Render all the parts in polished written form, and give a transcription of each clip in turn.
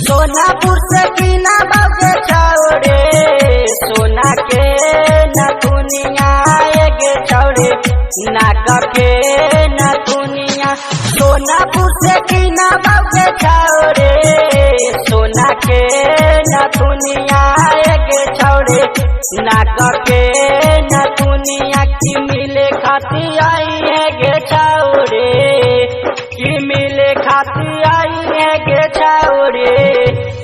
सोनापुर से कीना बाबे छौड़े सोना के नथुनिया गे छौड़े नाक के नथुनिया। सोनापुर से कीना बाबे छौड़े सोना के नथुनिया गे छौड़े नाक के नथुनिया। की मिले खाती आई है गे छौड़े की मिले खाती आई है गे छौड़े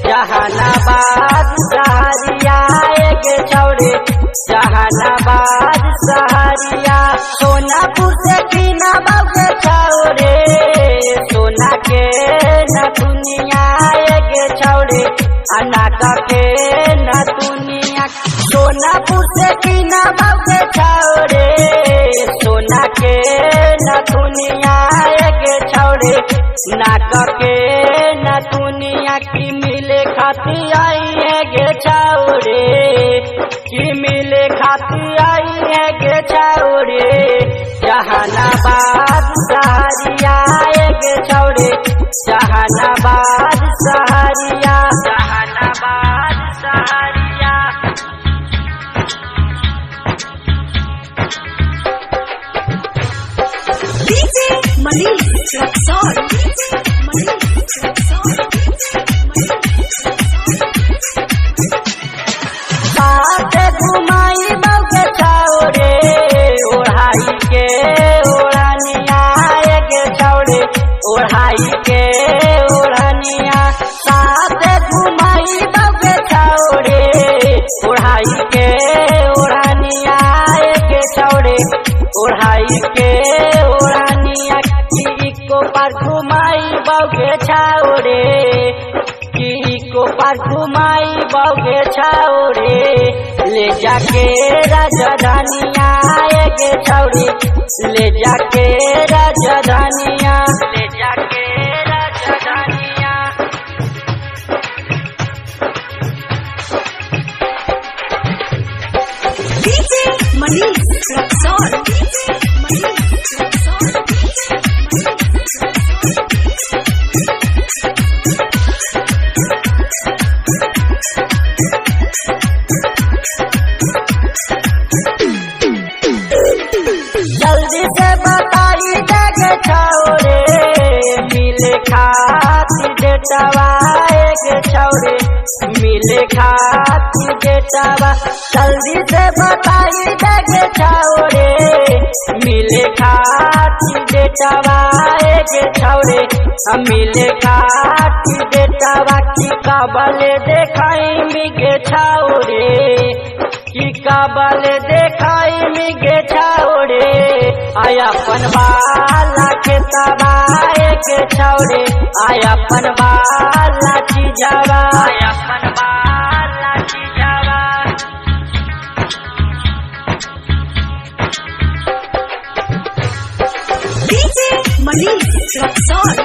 जहानाबाद सहरिया गे छौड़े जहानाबाद सहरिया। सोनापुर से कीना बाबे छौड़े सोना के नथुनिया गे छौड़े नाक के नथुनिया। सोनापुर से कीना बाबे छौड़े सोना के नथुनिया गे छौड़े नाक के नथुनिया। की मिले खाती आई है गे छौड़े की मिले खाती आई है गे छौड़े जहानाबाद सहरिया गे छौड़े जहानाबाद सहरिया जहानाबाद सहरिया। डीजे मनीष रक्सौल घुमाई बगे छौड़े ओढ़ाई के ओढ़निया गे छौड़े ओढ़ाई के ओढ़निया। साथ घुमाई बगे छौड़े ओढ़ाई के ओढ़निया गे छौड़े ओढ़ाई के ओढ़निया। को पर घुमाई बगे छौड़े को पर घुमाई बगे छौड़े ले जाके राजधानिया गे छौड़े ले जाके राजधानिया ले जाके राजधानिया। डीजे मनीष रक्सौल जल्दी से बताई गे छौड़े मिले खाती डेटवा गे छौड़े मिले खाती डेटवा। जल्दी से बताई गे छौड़े मिले खाती डेटवा गे छौड़े मिले खाती डेटवा। की काबले देखाई गे छौड़े की काबले देखाई गे छौड़े आया अपन बाला के तबाए गे छौड़े आया अपन बाला चीजवा आया अपन बाला चीजवा। डीजे मनीष रक्सौल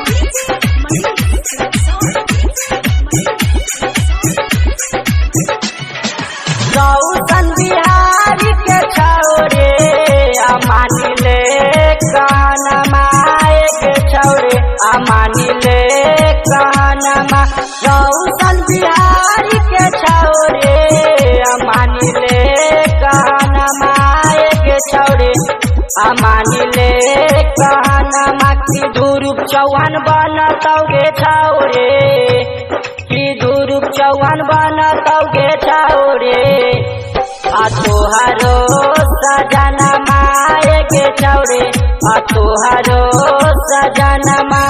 गौतम बिहारी के छौड़े अमानी ले कानमा गे छौड़े अमानी ले कानमा। गौतम बिहारी के छौड़े अमानी ले कानमा गे छौड़े अमानी ले कानमा। की ध्रुव चौहान बनतौ गे छौड़े की ध्रुव चौहान बनतौ गे छौड़े आ तोहरो सजनमा गे छौड़े आ तोहरो सजनमा।